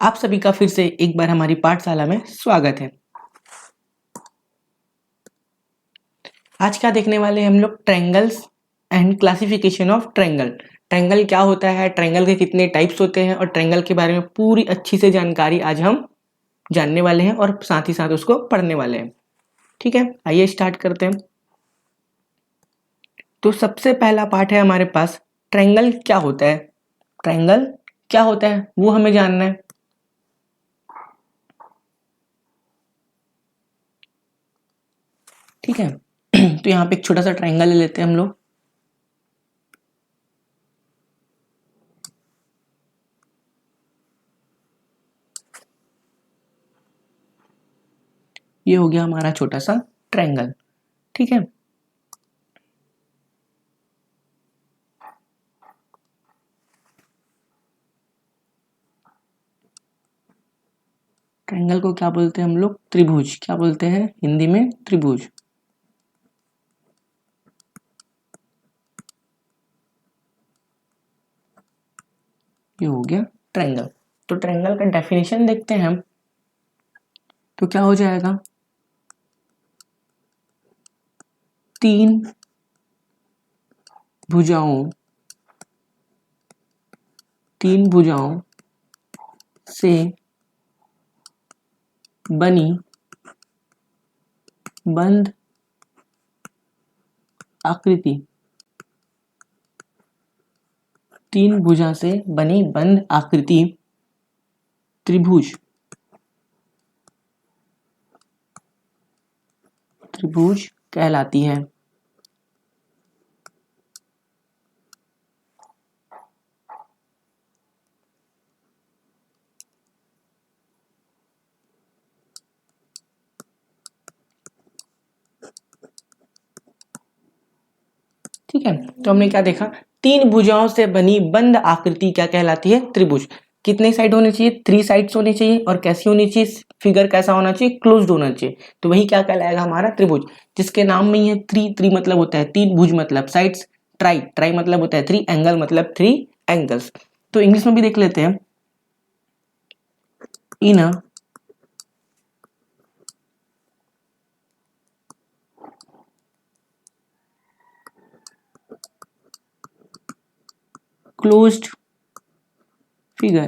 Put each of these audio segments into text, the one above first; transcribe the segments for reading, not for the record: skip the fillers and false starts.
आप सभी का फिर से एक बार हमारी पाठशाला में स्वागत है। आज क्या देखने वाले हैं हम लोग? Triangles and classification of triangle. Triangle क्या होता है, ट्रायंगल के कितने टाइप्स होते हैं और ट्रायंगल के बारे में पूरी अच्छी से जानकारी आज हम जानने वाले हैं और साथ ही साथ उसको पढ़ने वाले हैं। ठीक है, आइए स्टार्ट करते हैं। तो सबसे पहला पार्ट है हमारे पास, ट्रायंगल क्या होता है। ट्रायंगल क्या होता है वो हमें जानना है। ठीक है, तो यहाँ पे एक छोटा सा ट्रायंगल ले लेते हैं हम लोग। ये हो गया हमारा छोटा सा ट्रायंगल। ठीक है, ट्रायंगल को क्या बोलते हैं हम लोग? त्रिभुज। क्या बोलते हैं हिंदी में? त्रिभुज। ये हो गया ट्रायंगल। तो ट्रायंगल का डेफिनेशन देखते हैं हम, तो क्या हो जाएगा? तीन भुजाओं से बनी बंद आकृति। तीन भुजा से बनी बंद आकृति त्रिभुज कहलाती है। ठीक है, तो हमने क्या देखा? तीन भुजाओं से बनी बंद आकृति क्या कहलाती है? त्रिभुज। कितने साइड होने चाहिए? 3 साइड्स होने चाहिए। और कैसी होनी चाहिए? फिगर कैसा होना चाहिए? क्लोज्ड होना चाहिए। तो वही क्या कहलाएगा? हमारा त्रिभुज, जिसके नाम में ही है त्रि मतलब होता है तीन, भुज मतलब साइड्स, ट्राई मतलब होता है 3, एंगल मतलब 3 एंगल्स। तो इंग्लिश में भी देख लेते हैं। इन अ क्लोज्ड फिगर,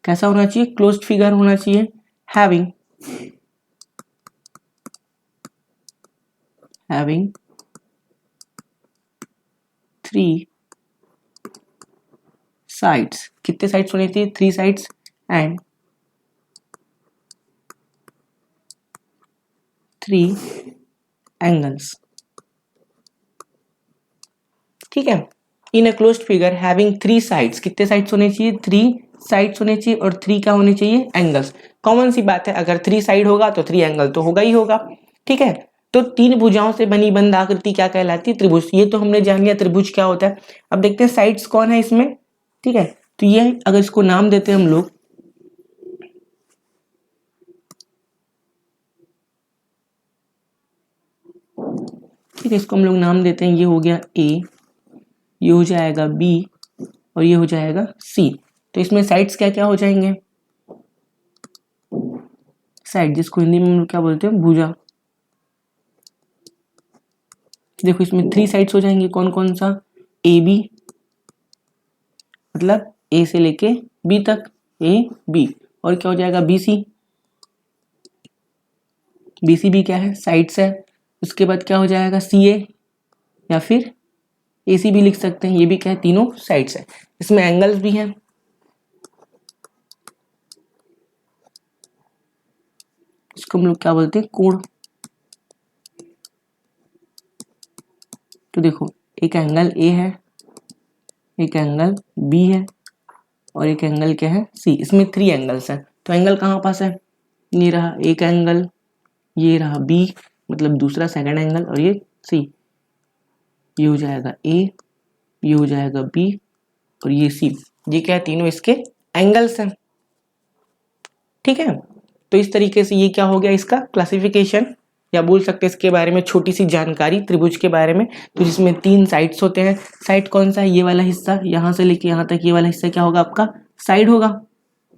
कैसा होना चाहिए? क्लोज्ड फिगर होना चाहिए। Having 3 sides. कितने साइड्स होने चाहिए? 3 साइड्स एंड 3 एंगल्स। ठीक है, in a closed figure having 3 sides. कितने साइड्स होने चाहिए? 3 साइड्स होने चाहिए। और 3 क्या होने चाहिए? एंगल्स। कॉमन सी बात है, अगर 3 साइड होगा तो 3 एंगल तो होगा ही होगा। ठीक है, तो तीन भुजाओं से बनी बंद आकृति क्या कहलाती है? त्रिभुज। ये तो हमने जान लिया त्रिभुज क्या होता है। अब देखते हैं साइड्स कौन है इसमें। ठीक है, तो ये अगर इसको नाम देते हैं हम लोग, ठीक है, इसको हम लोग नाम देते हैं, ये हो गया ए, ये हो जाएगा बी और ये हो जाएगा सी। तो इसमें साइड्स क्या क्या हो जाएंगे? साइड, जिसको हिंदी में हम लोग क्या बोलते हैं? भुजा। देखो इसमें 3 साइड्स हो जाएंगे। कौन कौन सा? ए बी, मतलब ए से लेके बी तक, ए बी। और क्या हो जाएगा? B C. बी सी भी क्या है? साइड्स है। उसके बाद क्या हो जाएगा? सी ए, या फिर ए सी भी लिख सकते हैं। ये भी क्या है? तीनों साइड्स है। इसमें एंगल्स भी हैं। इसको हम लोग क्या बोलते हैं? कोण। तो देखो, एक एंगल ए है, एक एंगल बी है और एक एंगल क्या है? सी। इसमें 3 एंगल्स हैं। तो एंगल कहाँ पास है? ये रहा एक एंगल, ये रहा बी मतलब दूसरा सेकंड एंगल, और ये सी। ये हो जाएगा ए, ये हो जाएगा बी और ये सी। ये क्या है? तीनों इसके एंगल्स हैं। ठीक है, तो इस तरीके से ये क्या हो गया? इसका क्लासिफिकेशन, या बोल सकते हैं इसके बारे में छोटी सी जानकारी त्रिभुज के बारे में। तो जिसमें 3 साइड्स होते हैं। साइड कौन सा है? ये वाला हिस्सा, यहाँ से लेके यहाँ तक ये वाला हिस्सा क्या होगा? आपका साइड होगा।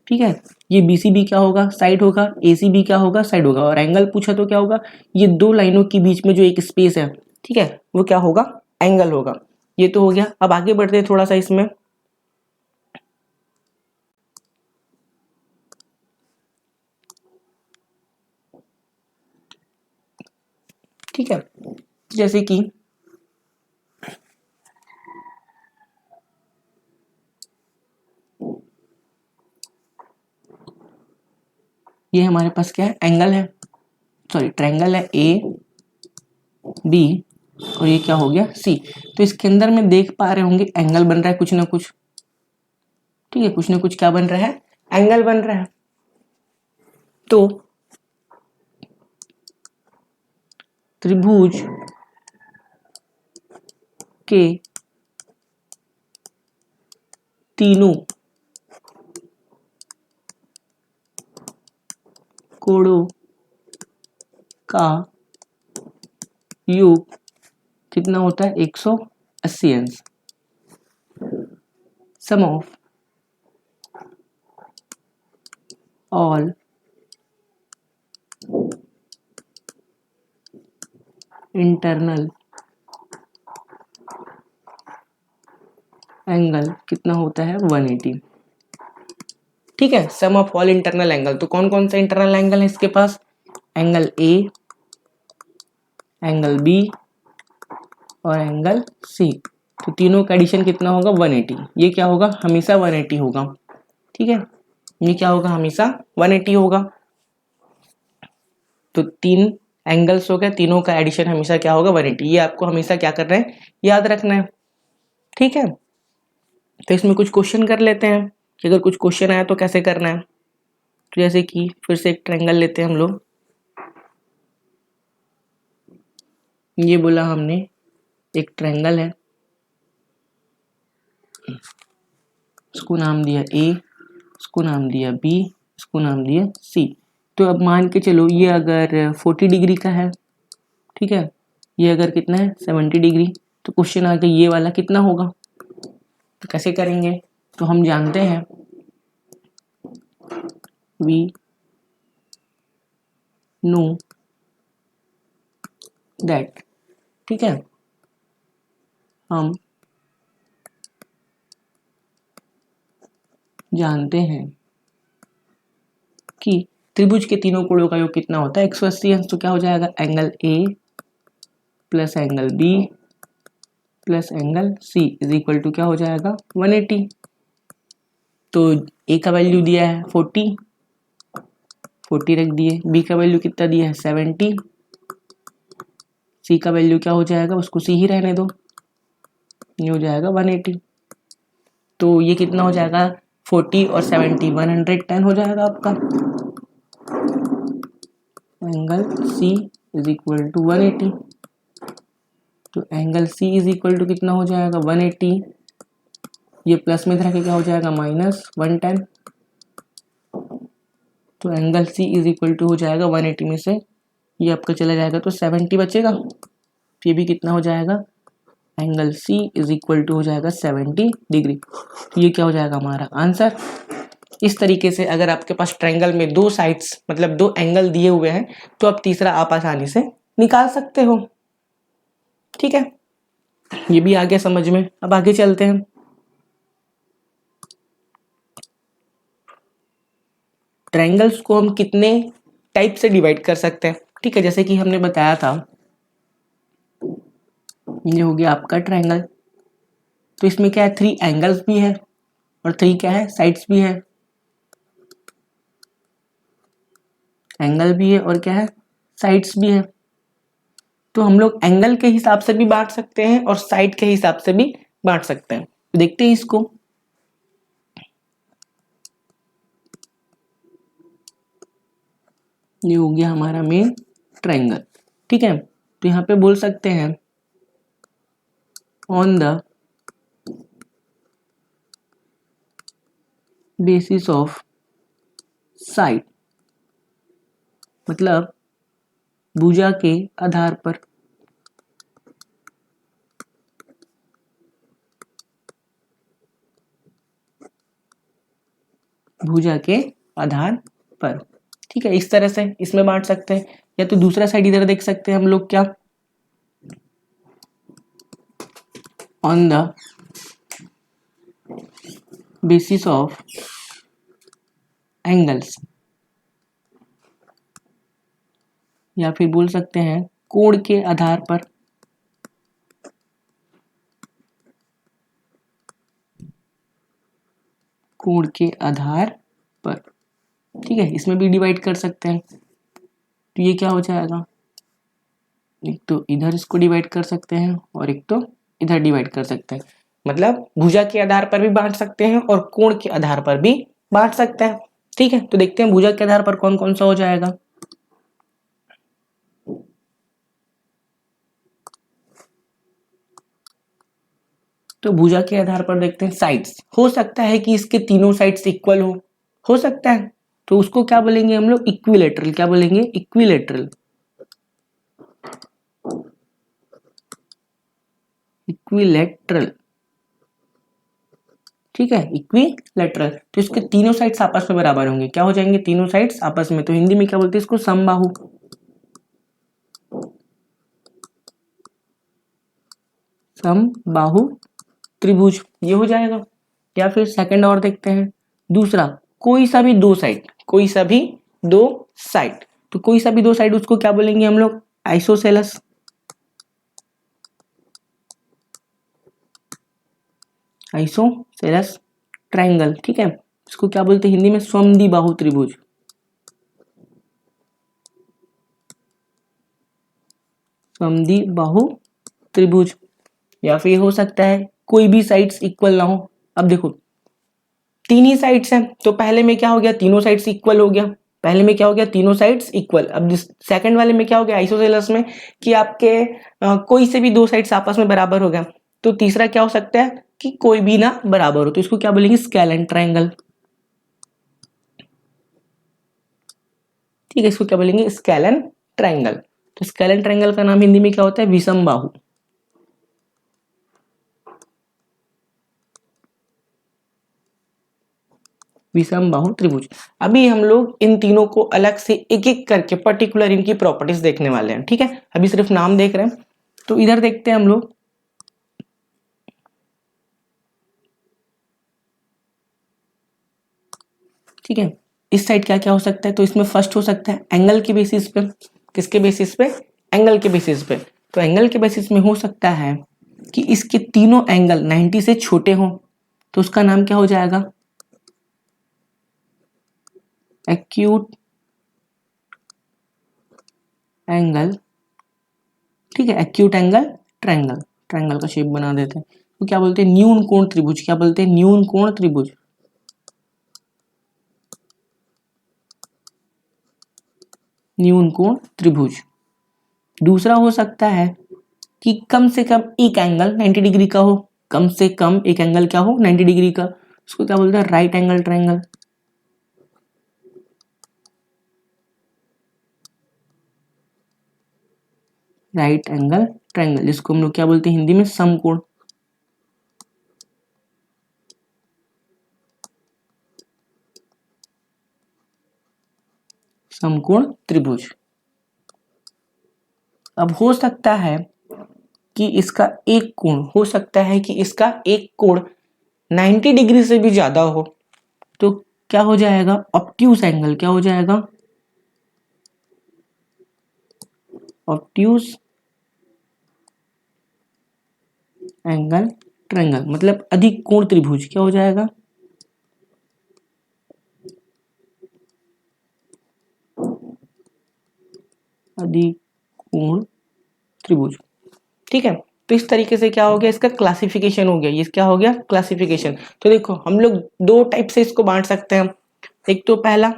ठीक है, ये BCB क्या होगा, साइड होगा, ACB क्या होगा, साइड होगा, और एंगल पूछा तो क्या होगा, ये दो लाइनों के बीच में जो एक स्पेस है, ठीक है, वो क्या होगा, एंगल होगा। ये तो हो गया। अब आगे बढ़ते हैं थोड़ा सा इसमें। ठीक है, जैसे कि ये हमारे पास क्या है, एंगल है, सॉरी ट्रायंगल है AB, और ये क्या हो गया C। तो इसके अंदर में देख पा रहे होंगे एंगल बन रहा है कुछ ना कुछ, ठीक है, कुछ ना कुछ क्या बन रहा है, एंगल बन रहा है। तो त्रिभुज के तीनों कोणों का योग कितना होता है, 180 अंश। सम ऑफ ऑल इंटरनल एंगल कितना होता है, 180। ठीक है, सम ऑफ ऑल इंटरनल एंगल, तो कौन कौन सा इंटरनल एंगल है इसके पास, एंगल A, एंगल B और एंगल C। तो तीनों का एडिशन कितना होगा, 180। ये क्या होगा, हमेशा 180 होगा। ठीक है, ये क्या होगा, हमेशा 180 होगा। तो तीन एंगल्स हो गए, तीनों का एडिशन हमेशा क्या होगा, 180। ये आपको हमेशा क्या करना है, याद रखना है। ठीक है, तो इसमें कुछ क्वेश्चन कर लेते हैं कि अगर कुछ क्वेश्चन आया तो कैसे करना है। तो जैसे कि फिर से एक ट्रायंगल लेते हैं हम लोग। ये बोला हमने एक ट्रायंगल है, इसको नाम दिया A, इसको नाम दिया B, इसको नाम दिया C। तो अब मान के चलो ये अगर 40 डिग्री का है, ठीक है, ये अगर कितना है, 70 डिग्री, तो क्वेश्चन आ गया ये वाला कितना होगा। तो कैसे करेंगे, तो हम जानते हैं वी नो दैट, ठीक है, हम जानते हैं कि त्रिभुज के तीनों कोणों का योग कितना होता है, 180 अंश। तो क्या हो जाएगा, angle A plus angle B plus angle C is equal to क्या हो जाएगा, 180। तो A का वैल्यू दिया है 40, 40 रख दिए, B का वैल्यू कितना दिया है 70, C का वैल्यू क्या हो जाएगा, उसको C ही रहने दो, ये हो जाएगा 180। तो ये कितना हो जाएगा, 40 और 70 110 हो जाएगा आपका। Angle C is equal to 180। तो angle C is equal to कितना हो जाएगा, 180। ये प्लस में इधर के क्या हो जाएगा, माइनस 110। तो angle C is equal to हो जाएगा 180 में से ये आपका चला जाएगा तो 70 बचेगा। ये भी कितना हो जाएगा, angle C is equal to हो जाएगा 70 डिग्री। तो ये क्या हो जाएगा हमारा आंसर। इस तरीके से अगर आपके पास ट्रायंगल में दो साइड्स मतलब दो एंगल दिए हुए हैं तो आप तीसरा आप आसानी से निकाल सकते हो। ठीक है, ये भी आ गया समझ में। अब आगे चलते हैं। ट्रायंगल्स को हम कितने टाइप से डिवाइड कर सकते हैं। ठीक है, जैसे कि हमने बताया था ये हो गया आपका ट्रायंगल। तो इसमें क्या है, 3 एंगल्स भी है और 3 क्या है, साइड्स भी है। एंगल भी है और क्या है, साइड्स भी है। तो हम लोग एंगल के हिसाब से भी बांट सकते हैं और साइड के हिसाब से भी बांट सकते हैं। तो देखते हैं इसको। ये हो गया हमारा मेन ट्रायंगल। ठीक है, तो यहाँ पे बोल सकते हैं on the basis of side, मतलब भुजा के आधार पर भुजा के आधार पर। ठीक है, इस तरह से इसमें बांट सकते हैं, या तो दूसरा साइड इधर देख सकते हैं हम लोग, क्या on the basis of angles, या फिर बोल सकते हैं कोण के आधार पर। कोण के आधार पर, ठीक है, इसमें भी डिवाइड कर सकते हैं। तो ये क्या हो जाएगा, एक तो इधर इसको डिवाइड कर सकते हैं और एक तो इधर डिवाइड कर सकते हैं। मतलब भुजा के आधार पर भी बांट सकते हैं और कोण के आधार पर भी बांट सकते हैं। ठीक है, तो देखते हैं भुजा के आधार पर कौन कौन सा हो जाएगा। तो भुजा के आधार पर देखते हैं साइड्स। हो सकता है कि इसके तीनों साइड्स इक्वल हो सकता है, तो उसको क्या बोलेंगे हम लोग, इक्विलेटरल। क्या बोलेंगे, इक्विलेटरल। इक्विलेटरल, ठीक है, इक्विलेटरल। तो इसके तीनों साइड्स आपस में बराबर होंगे। क्या हो जाएंगे, तीनों साइड्स आपस में। तो हिंदी में क्या बोलते हैं इसको, समबाहु। समबाहु त्रिभुज, ये हो जाएगा। या फिर सेकंड और देखते हैं, दूसरा, कोई सा भी दो साइड, कोई सा भी दो साइड। तो कोई सा भी दो साइड, उसको क्या बोलेंगे हम लोग, आइसोसेलेस। आइसोसेलेस ट्रायंगल, ठीक है, इसको क्या बोलते हैं हिंदी में, समद्विबाहु त्रिभुज। समद्विबाहु त्रिभुज। या फिर हो सकता है कोई भी साइड्स इक्वल ना हो। अब देखो तीन ही साइड्स हैं, तो पहले में क्या हो गया, तीनों साइड्स इक्वल हो गया। पहले में क्या हो गया, तीनों साइड्स इक्वल। अब सेकंड वाले में क्या हो गया, आइसोसेलेस में, कि आपके कोई से भी दो साइड्स आपस में बराबर हो गया। तो तीसरा क्या हो सकता है कि कोई भी ना बराबर हो, तो इसको क्या बोलेंगे, स्केलन ट्रायंगल। ठीक है, इसको क्या बोलेंगे, स्केलन ट्रायंगल। तो स्केलन ट्रायंगल का नाम हिंदी में क्या होता है, विषमबाहु। विषमबाहु त्रिभुज। अभी हम लोग इन तीनों को अलग से एक एक करके पर्टिकुलर इनकी प्रॉपर्टीज देखने वाले हैं। ठीक है, अभी सिर्फ नाम देख रहे हैं। तो इधर देखते हैं हम लोग, ठीक है, इस साइड क्या क्या हो सकता है। तो इसमें फर्स्ट हो सकता है एंगल के बेसिस पे। किसके बेसिस पे, एंगल के बेसिस पे। तो एंगल के बेसिस में हो सकता है कि इसके तीनों एंगल 90 से छोटे हों, तो उसका नाम क्या हो जाएगा, एक्यूट एंगल। ठीक है, एक्यूट एंगल ट्रायंगल। ट्रायंगल का शेप बना देते हैं। तो क्या बोलते हैं, न्यून कोण त्रिभुज। क्या बोलते हैं, न्यून कोण त्रिभुज। न्यून कोण त्रिभुज। दूसरा हो सकता है कि कम से कम एक एंगल 90 डिग्री का हो। कम से कम एक एंगल क्या हो, 90 डिग्री का। उसको क्या बोलते हैं, right angle triangle. Right angle triangle, जिसको हम लोग क्या बोलते हैं हिंदी में, समकोण। समकोण त्रिभुज। अब हो सकता है कि इसका एक कोण, हो सकता है कि इसका एक कोण 90 डिग्री से भी ज्यादा हो, तो क्या हो जाएगा, ऑब्ट्यूज एंगल। क्या हो जाएगा, ऑब्ट्यूज एंगल ट्रायंगल, मतलब अधिक कोण त्रिभुज। क्या हो जाएगा, अधिक कोण त्रिभुज। ठीक है, तो इस तरीके से क्या हो गया, इसका क्लासिफिकेशन हो गया। ये क्या हो गया, क्लासिफिकेशन। तो देखो हम लोग दो टाइप से इसको बांट सकते हैं। एक तो पहला,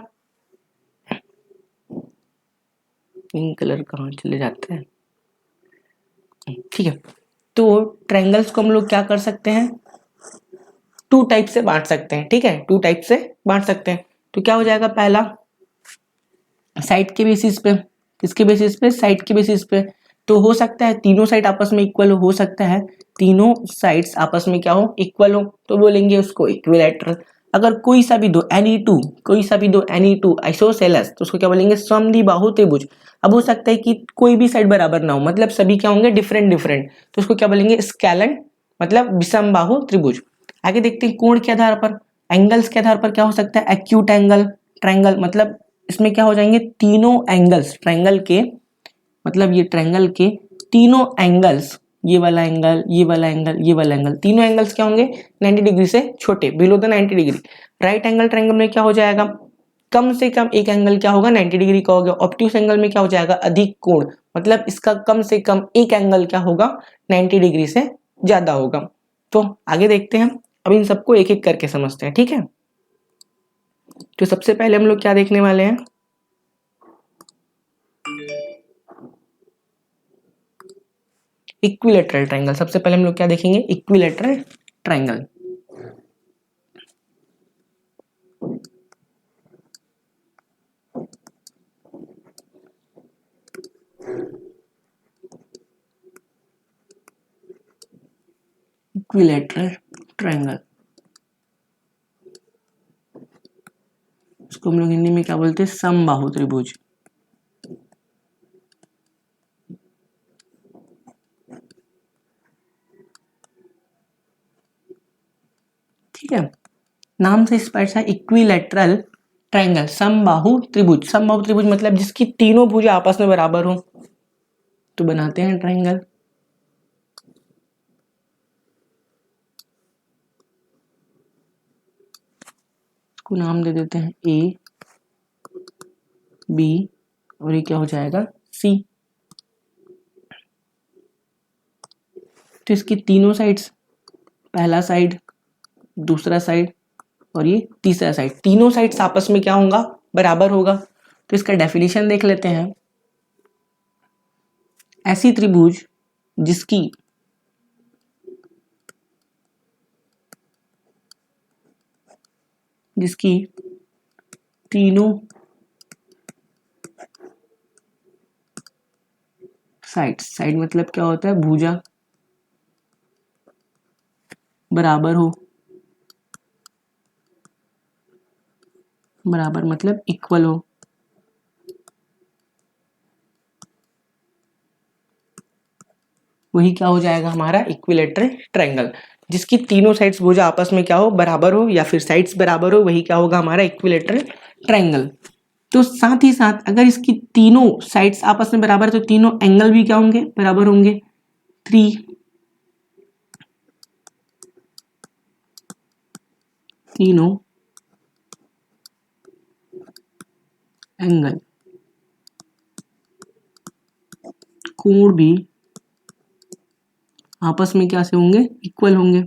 पिंक कलर कहाँ चले जाते हैं, ठीक है, तो ट्रायंगल्स को हम लोग क्या कर सकते हैं, टू टाइप से बांट सकते हैं। ठीक है, टू टाइप से बांट सकते हैं। तो क्या हो जाएगा, पहला साइड के बेसिस पे। किसके बेसिस पे, साइड के बेसिस पे। तो हो सकता है तीनों साइड आपस में इक्वल हो सकता है तीनों साइड्स आपस में क्या हो, इक्वल हो, तो बोलेंगे उसको इक्विलैटरल। अगर कोई सा भी दो एनी टू आइसोसेलेस तो उसको क्या बोलेंगे, समद्विबाहु त्रिभुज। अब हो सकता है कि कोई भी साइड बराबर ना हो, मतलब सभी क्या होंगे, डिफरेंट डिफरेंट, तो उसको क्या बोलेंगे, स्केलन, मतलब विषमबाहु त्रिभुज। आगे देखते हैं कोण के आधार पर, एंगल्स के आधार पर क्या हो सकता है, एक्यूट एंगल, ट्रायंगल, मतलब इसमें क्या हो जाएंगे, तीनों एंगल्स ट्रायंगल के, मतलब ये ट्रायंगल के तीनों एंगल्स, ये वाला एंगल, ये वाला एंगल, ये वाला एंगल, तीनों एंगल्स क्या होंगे, 90 डिग्री से छोटे, below the 90 degree. Right angle triangle में क्या हो जाएगा, कम से कम एक एंगल क्या होगा, 90 डिग्री का हो गया। ऑब्ट्यूस एंगल में क्या हो जाएगा, अधिक कोण, मतलब इसका कम से कम एक एंगल क्या होगा, 90 डिग्री से ज्यादा होगा। तो आगे देखते हैं, अब इन सबको एक एक करके समझते हैं, ठीक है। तो सबसे पहले हम लोग क्या देखने वाले हैं, इक्विलेटरल ट्रायंगल। सबसे पहले हम लोग क्या देखेंगे, इक्विलेटरल ट्रायंगल। इक्विलेटरल ट्रायंगल, इसको हम लोग हिंदी में क्या बोलते हैं, समबाहु त्रिभुज। ठीक है, नाम से स्पष्ट है, इक्विलेटरल ट्रायंगल, समबाहु त्रिभुज। समबाहु त्रिभुज मतलब जिसकी तीनों भुजा आपस में बराबर हो, तो बनाते हैं ट्रायंगल। इसको नाम दे देते हैं ए बी, और ये क्या हो जाएगा, सी। तो इसकी तीनों साइड्स, पहला साइड, दूसरा साइड और ये तीसरा साइड, तीनों साइड्स आपस में क्या होगा, बराबर होगा। तो इसका डेफिनेशन देख लेते हैं, ऐसी त्रिभुज जिसकी तीनों साइड मतलब क्या होता है, भुजा बराबर हो, बराबर मतलब इक्वल हो, वही क्या हो जाएगा हमारा इक्विलेटरल ट्रायंगल। जिसकी तीनों साइड्स भुजा आपस में क्या हो, बराबर हो, या फिर साइड्स बराबर हो, वही क्या होगा हमारा इक्विलेटरल ट्रायंगल। तो साथ ही साथ अगर इसकी तीनों साइड्स आपस में बराबर, तो तीनों एंगल भी क्या होंगे, बराबर होंगे, 3 तीनों एंगल, कोण भी आपस में क्या से होंगे, इक्वल होंगे।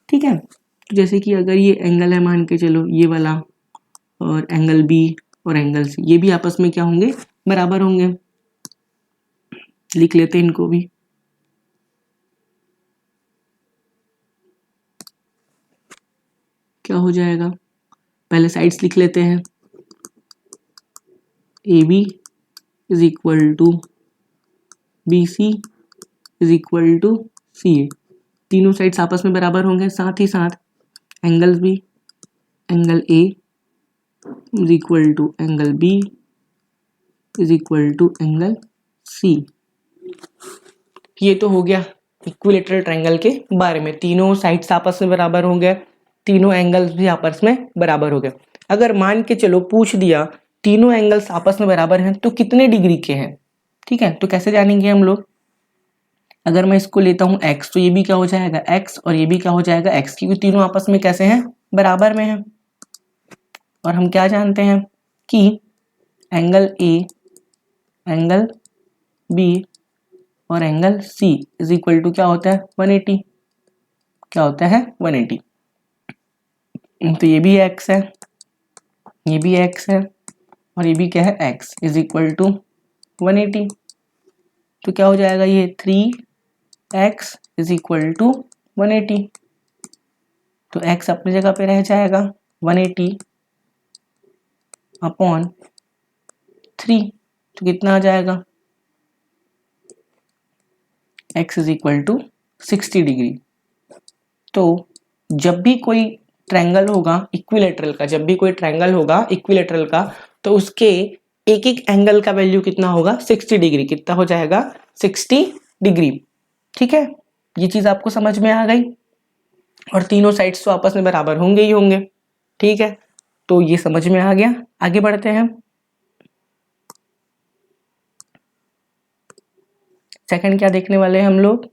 ठीक है, तो जैसे कि अगर ये एंगल है, मान के चलो ये वाला, और एंगल बी और एंगल सी, ये भी आपस में क्या होंगे, बराबर होंगे। लिख लेते हैं इनको भी, क्या हो जाएगा, पहले साइड्स लिख लेते हैं, A B is equal to B C is equal to C A, तीनों साइड्स आपस में बराबर होंगे। साथ ही साथ एंगल्स भी, angle A is equal to angle B is equal to angle C. ये तो हो गया इक्विलेटरल ट्रायंगल के बारे में, तीनों साइड्स आपस में बराबर हो गए, तीनों एंगल्स भी आपस में बराबर हो गए। अगर मान के चलो पूछ दिया तीनों एंगल्स आपस में बराबर हैं तो कितने डिग्री के हैं, ठीक है, तो कैसे जानेंगे हम लोग, अगर मैं इसको लेता हूं x, तो ये भी क्या हो जाएगा x, और ये भी क्या हो जाएगा x, क्योंकि तीनों आपस में कैसे हैं, बराबर में हैं। और हम क्या जानते हैं कि एंगल ए, एंगल बी और angle C is equal to क्या होता है, 180, क्या होता है 180। तो ये भी x है, ये भी x है, और ये भी क्या है x इज इक्वल टू 180। तो क्या हो जाएगा, ये 3x इज इक्वल टू 180। तो x अपनी जगह पे रह जाएगा 180 अपॉन 3, तो कितना आ जाएगा x is equal to 60 degree. तो जब भी कोई ट्रायंगल होगा इक्विलेटरल का, जब भी कोई ट्रायंगल होगा इक्विलेटरल का, तो उसके एक एक एंगल का वैल्यू कितना होगा 60 डिग्री, कितना हो जाएगा 60 डिग्री। ठीक है, ये चीज आपको समझ में आ गई, और तीनों साइड्स तो आपस में बराबर होंगे ही होंगे। ठीक है, तो ये समझ में आ गया। आगे बढ़ते हैं। सेकंड क्या देखने वाले हैं हम लोग,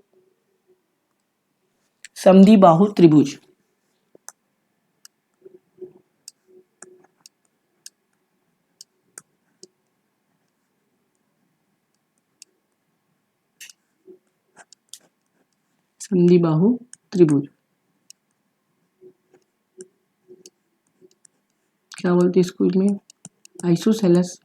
समद्विबाहु त्रिभुज। समद्विबाहु त्रिभुज क्या बोलते हैं स्कूल में, आइसोसेलेस।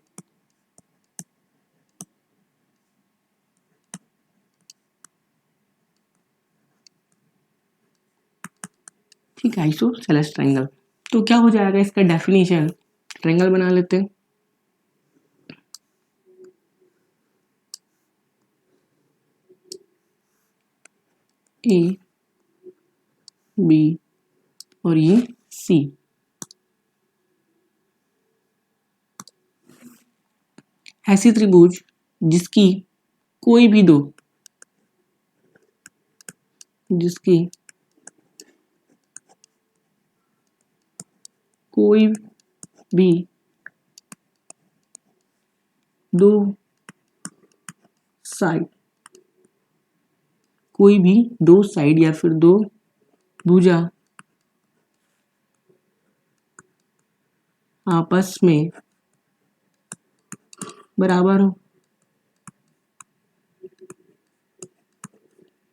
ठीक है, आइसोसेलेस ट्रायंगल। तो क्या हो जाएगा इसका डेफिनेशन, ट्रायंगल बना लेते हैं। ए बी और ये सी, ऐसी त्रिभुज जिसकी कोई भी दो, जिसकी कोई भी दो साइड, कोई भी दो साइड या फिर दो भुजा आपस में बराबर हो,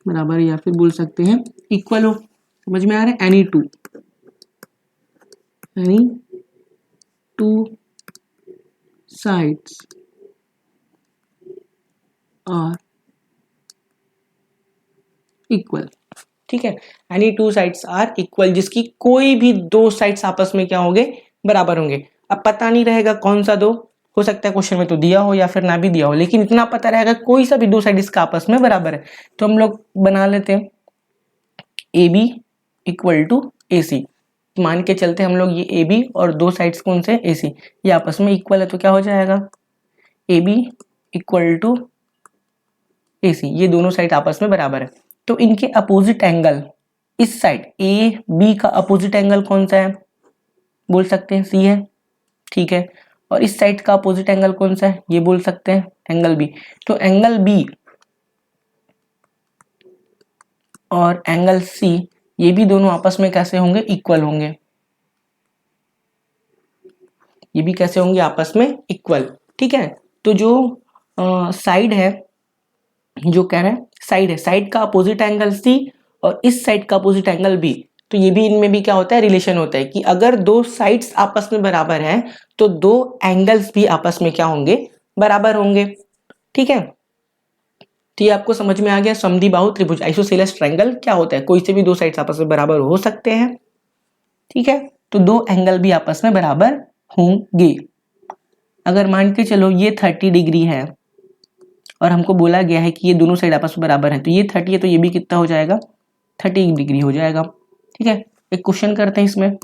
बराबर या फिर बोल सकते हैं इक्वल हो। समझ में आ रहा है, any two sides are equal. ठीक है, any two sides are equal, जिसकी कोई भी दो साइड्स आपस में क्या होंगे, बराबर होंगे। अब पता नहीं रहेगा कौन सा दो, हो सकता है क्वेश्चन में तो दिया हो या फिर ना भी दिया हो, लेकिन इतना पता रहेगा कोई सा भी दो साइड इसका आपस में बराबर है। तो हम लोग बना लेते हैं ए बी इक्वल टू ए सी। मान के चलते हम लोग ये ए बी और दो साइड्स कौन से ए सी, ये आपस में इक्वल है, तो क्या हो जाएगा ए बी इक्वल टू ए सी, ये दोनों साइड आपस में बराबर है। तो इनके अपोजिट एंगल, इस साइड ए बी का अपोजिट एंगल कौन सा है, बोल सकते हैं सी है। ठीक है, और इस साइड का अपोजिट एंगल कौन सा है, ये बोल सकते हैं एंगल बी। तो एंगल बी और एंगल सी, ये भी दोनों आपस में कैसे होंगे, इक्वल होंगे। ये भी कैसे होंगे, आपस में इक्वल। ठीक है, तो जो साइड है, जो कह रहे हैं साइड है, साइड का अपोजिट एंगल सी और इस साइड का अपोजिट एंगल बी, तो ये भी इनमें भी क्या होता है, रिलेशन होता है कि अगर दो साइड्स आपस में बराबर हैं तो दो एंगल्स भी आपस में क्या होंगे, बराबर होंगे। ठीक है, तो ये आपको समझ में आ गया समद्विबाहु त्रिभुज, आइसोसेलेस ट्रायंगल क्या होता है, कोई से भी दो साइड्स आपस में बराबर हो सकते हैं। ठीक है, तो दो एंगल भी आपस में बराबर होंगे। अगर मान के चलो ये 30 डिग्री है और हमको बोला गया है कि ये दोनों साइड आपस में बराबर है, तो ये 30 है तो ये भी कितना हो जाएगा, 30 डिग्री हो जाएगा। ठीक है, एक क्वेश्चन करते हैं इसमें,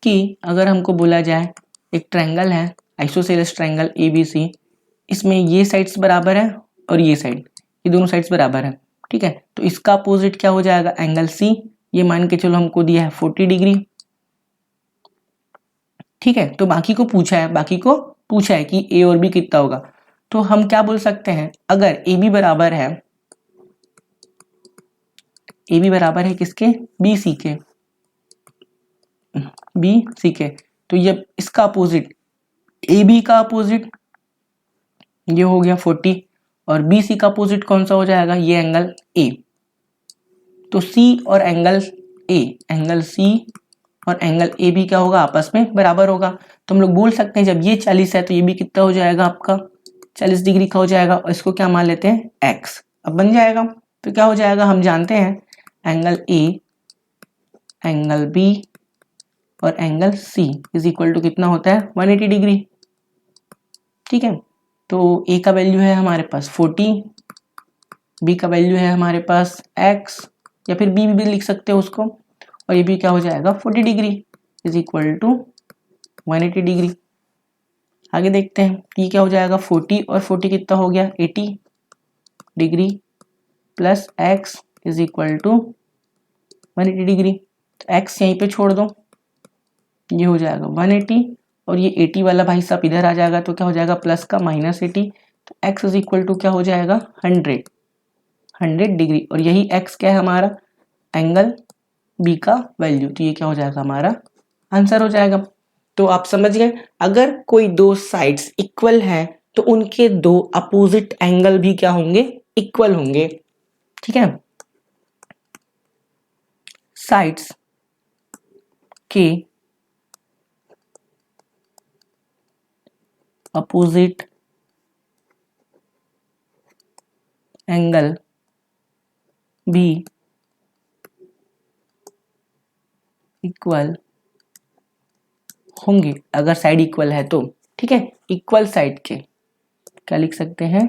कि अगर हमको बोला जाए एक ट्रायंगल है आइसोसेलेस ट्रायंगल ABC, इसमें ये साइड्स बराबर है और ये साइड, ये दोनों साइड्स बराबर है। ठीक है, तो इसका अपोजिट क्या हो जाएगा, एंगल C, ये मान के चलो हमको दिया है 40 डिग्री। ठीक है, तो बाकी को पूछा है कि A और B कितना होगा, तो हम क्या बोल सकते हैं, अगर AB बराबर है किसके, BC के, तो ये इसका अपोजिट AB का अपोजिट ये हो गया 40 और BC का अपोजिट कौन सा हो जाएगा, ये एंगल A। तो C और एंगल C और एंगल AB क्या होगा, आपस में बराबर होगा। तो हम लोग बोल सकते हैं जब ये 40 है तो ये भी कितना हो जाएगा, आपका 40 डिग्री का हो जाएगा, और इसको क्या मान लेते हैं X। अब बन जाएगा, तो क्या हो जाएगा, हम जानते हैं एंगल ए, एंगल बी और angle C is equal to कितना होता है 180 डिग्री। ठीक है, तो ए का वैल्यू है हमारे पास 40, बी का वैल्यू है हमारे पास x, या फिर बी भी लिख सकते हो उसको, और ये भी क्या हो जाएगा 40 degree is equal to 180 degree. आगे देखते हैं ये क्या हो जाएगा 40 और 40 कितना हो गया 80 degree plus x is equal to 180 degree. तो x यहीं पे छोड़ दो, ये हो जाएगा 180 और ये 80 वाला भाई साहब इधर आ जाएगा, तो क्या हो जाएगा प्लस का -80, तो x इज इक्वल टू क्या हो जाएगा 100 डिग्री, और यही x क्या है हमारा एंगल बी का वैल्यू, तो ये क्या हो जाएगा हमारा आंसर हो जाएगा। तो आप समझ गए, अगर कोई दो साइड्स इक्वल है तो उनके दो अपोजिट एंगल भी क्या होंगे इक्वल होंगे। ठीक है, साइड्स के अपोजिट एंगल भी इक्वल होंगे अगर साइड इक्वल है तो। ठीक है, इक्वल साइड के क्या लिख सकते हैं,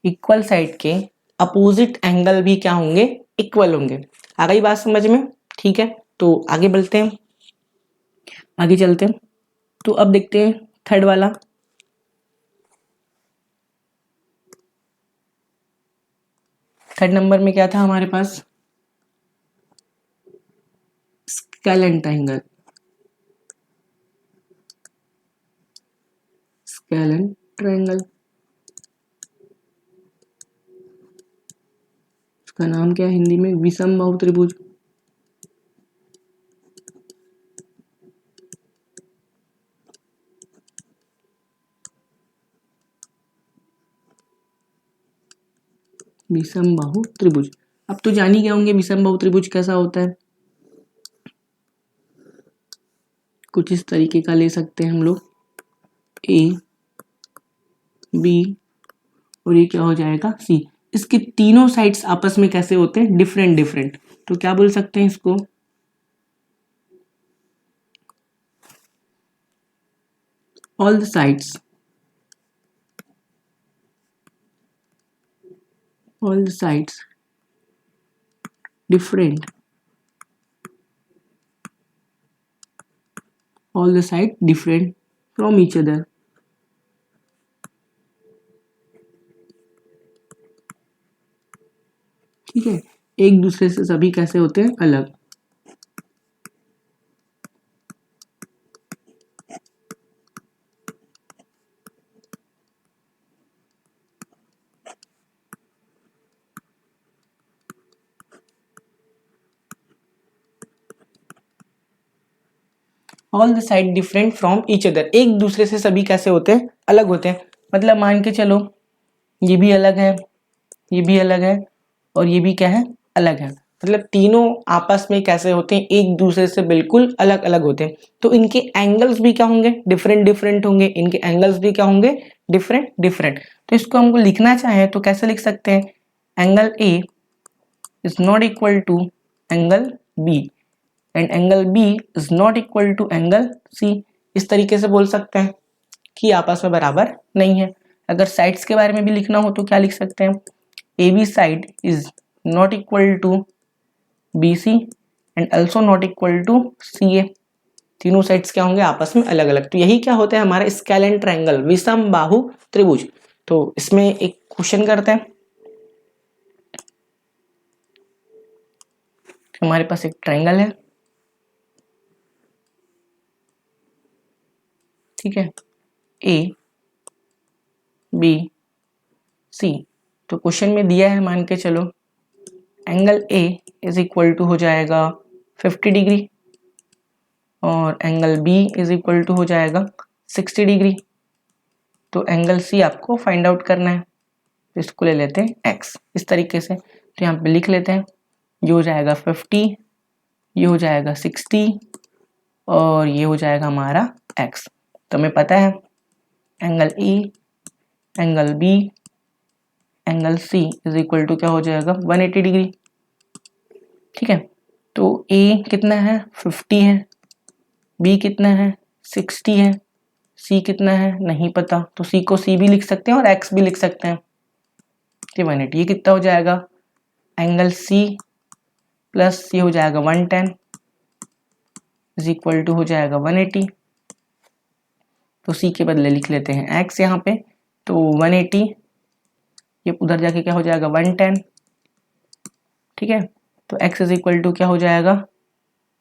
इक्वल साइड के अपोजिट एंगल भी क्या होंगे इक्वल होंगे। आ गई बात समझ में। ठीक है, तो आगे बढ़ते हैं, आगे चलते हैं। तो अब देखते हैं थर्ड वाला, थर्ड नंबर में क्या था हमारे पास स्केलेंट ट्रायंगल, स्केलेंट ट्रायंगल इसका नाम क्या है हिंदी में, विषमबाहु त्रिभुज। विषमबाहु त्रिभुज, अब तो जान ही गए होंगे विषमबाहु त्रिभुज कैसा होता है। कुछ इस तरीके का ले सकते हैं हम लोग, ए बी और ये क्या हो जाएगा सी। इसके तीनों साइड्स आपस में कैसे होते हैं डिफरेंट डिफरेंट, तो क्या बोल सकते हैं इसको all the sides, all the sides different, all the sides different from each other। ठीक है, एक दूसरे से सभी कैसे होते हैं अलग। All the side different from each other, एक दूसरे से सभी कैसे होते हैं अलग होते हैं। मतलब मान के चलो ये भी अलग है, ये भी अलग है और ये भी क्या है अलग है, मतलब तीनों आपस में कैसे होते हैं एक दूसरे से बिल्कुल अलग अलग होते हैं। तो इनके एंगल्स भी क्या होंगे डिफरेंट डिफरेंट होंगे, इनके एंगल्स भी क्या होंगे डिफरेंट डिफरेंट। तो इसको हमको लिखना चाहें तो कैसे लिख सकते हैं, angle A is not equal to angle B and angle B is not equal to angle C. इस तरीके से बोल सकते हैं कि आपस में बराबर नहीं है। अगर साइड्स के बारे में भी लिखना हो तो क्या लिख सकते हैं, A B side is not equal to B C and also not equal to C A. तीनों साइड्स क्या होंगे आपस में अलग अलग। तो यही क्या होता है हमारा स्केलेंट ट्रायंगल, विषम बाहु त्रिभुज। तो इसमें एक क्वेश्चन करते हैं, हमारे पास एक ट्रायंगल है, ठीक है, ए बी सी। तो क्वेश्चन में दिया है मान के चलो angle A is equal to हो जाएगा 50 डिग्री और angle B is equal to हो जाएगा 60 डिग्री। तो एंगल सी आपको फाइंड आउट करना है, तो इसको ले लेते हैं एक्स इस तरीके से। तो यहाँ पे लिख लेते हैं, ये हो जाएगा 50, ये हो जाएगा 60 और ये हो जाएगा हमारा एक्स। तो हमें पता है angle E, angle B, angle C is equal to क्या हो जाएगा 180 डिग्री। ठीक है, तो ए कितना है 50 है, बी कितना है 60 है, सी कितना है नहीं पता, तो सी को सी भी लिख सकते हैं और एक्स भी लिख सकते हैं। 180 ये कितना हो जाएगा, एंगल सी प्लस सी हो जाएगा 110 इज इक्वल टू हो जाएगा 180। तो सी के बदले लिख लेते हैं एक्स यहाँ पे, तो 180 ये उधर जाके क्या हो जाएगा 110, ठीक है। तो x इज इक्वल टू क्या हो जाएगा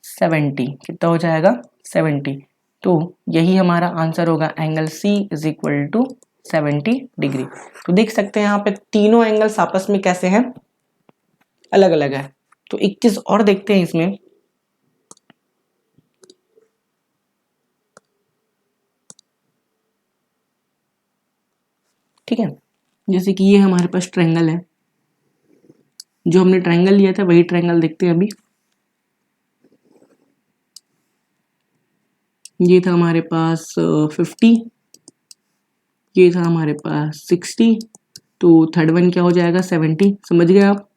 70, कितना हो जाएगा 70। तो यही हमारा आंसर होगा, angle C is equal to 70 degree. तो देख सकते हैं यहाँ पे तीनों एंगल्स आपस में कैसे हैं, अलग अलग है। तो एक चीज और देखते हैं इसमें, ठीक है। जैसे कि ये हमारे पास ट्रायंगल है, जो हमने ट्रायंगल लिया था वही ट्रायंगल देखते हैं अभी। ये था हमारे पास 50, ये था हमारे पास 60, तो थर्ड वन क्या हो जाएगा 70। समझ गए आप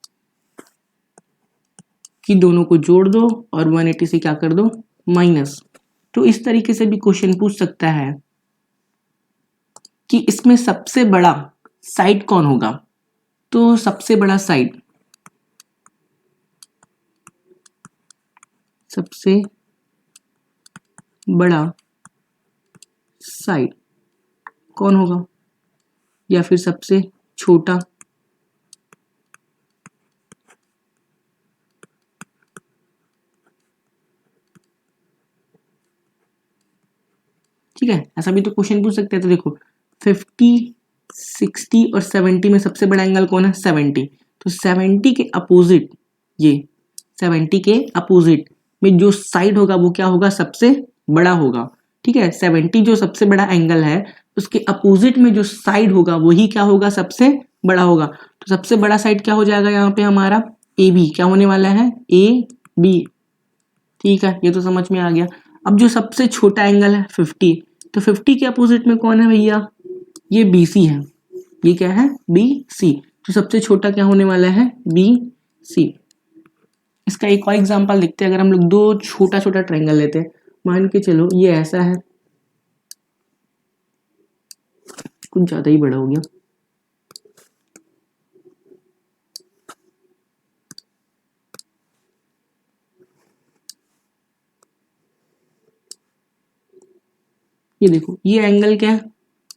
कि दोनों को जोड़ दो और 180 से क्या कर दो माइनस। तो इस तरीके से भी क्वेश्चन पूछ सकता है कि इसमें सबसे बड़ा साइड कौन होगा। तो सबसे बड़ा साइड, सबसे बड़ा साइड कौन होगा, या फिर सबसे छोटा, ठीक है। ऐसा भी तो क्वेश्चन पूछ सकते हैं। तो देखो 50, 60 और 70 में सबसे बड़ा एंगल कौन है 70। तो 70 के अपोजिट, ये 70 के अपोजिट में जो साइड होगा वो क्या होगा सबसे बड़ा होगा, ठीक है। 70 जो सबसे बड़ा एंगल है उसके अपोजिट में जो साइड होगा वही क्या होगा सबसे बड़ा होगा। तो सबसे बड़ा साइड क्या हो जाएगा यहाँ पे हमारा ए बी, क्या होने वाला है ए बी, ठीक है। ये तो समझ में आ गया। अब जो सबसे छोटा एंगल है 50, तो 50 के अपोजिट में कौन है भैया, ये बी सी है, ये क्या है बी सी। तो सबसे छोटा क्या होने वाला है बी सी। इसका एक और एग्जांपल देखते हैं। अगर हम लोग दो छोटा छोटा ट्रायंगल लेते हैं, मान के चलो ये ऐसा है, कुछ ज्यादा ही बड़ा हो गया, ये देखो ये एंगल क्या है,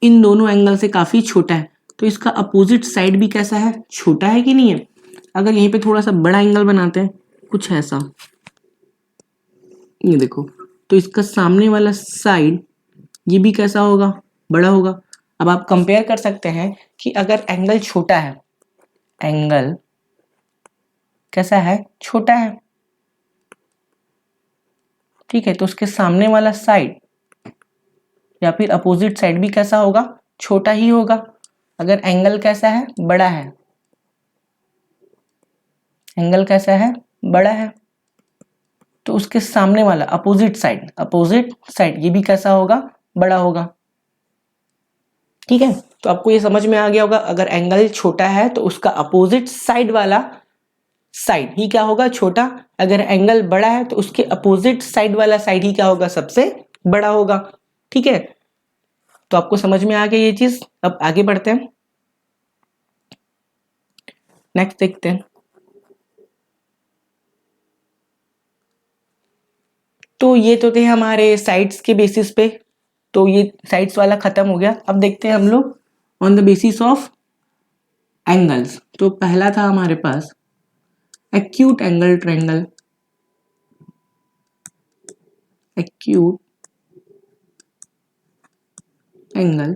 इन दोनों एंगल से काफी छोटा है, तो इसका अपोजिट साइड भी कैसा है छोटा है कि नहीं है। अगर यहीं पे थोड़ा सा बड़ा एंगल बनाते हैं कुछ ऐसा, ये देखो, तो इसका सामने वाला साइड ये भी कैसा होगा बड़ा होगा। अब आप कंपेयर कर सकते हैं कि अगर एंगल छोटा है, एंगल कैसा है छोटा है, ठीक है, तो उसके सामने वाला साइड या फिर अपोजिट साइड भी कैसा होगा छोटा ही होगा। अगर एंगल कैसा है बड़ा है, एंगल कैसा है बड़ा है, तो उसके सामने वाला अपोजिट साइड ये भी कैसा होगा बड़ा होगा, ठीक है। तो आपको ये समझ में आ गया होगा, अगर एंगल छोटा है तो उसका अपोजिट साइड वाला साइड ही क्या होगा छोटा, अगर एंगल बड़ा है तो उसके अपोजिट साइड वाला साइड ही क्या होगा सबसे बड़ा होगा, ठीक है। तो आपको समझ में आ गया ये चीज। अब आगे बढ़ते हैं, नेक्स्ट देखते हैं। तो ये तो थे हमारे साइड्स के बेसिस पे, तो ये साइड्स वाला खत्म हो गया। अब देखते हैं हम लोग on the basis of angles. तो पहला था हमारे पास acute angle triangle, acute angle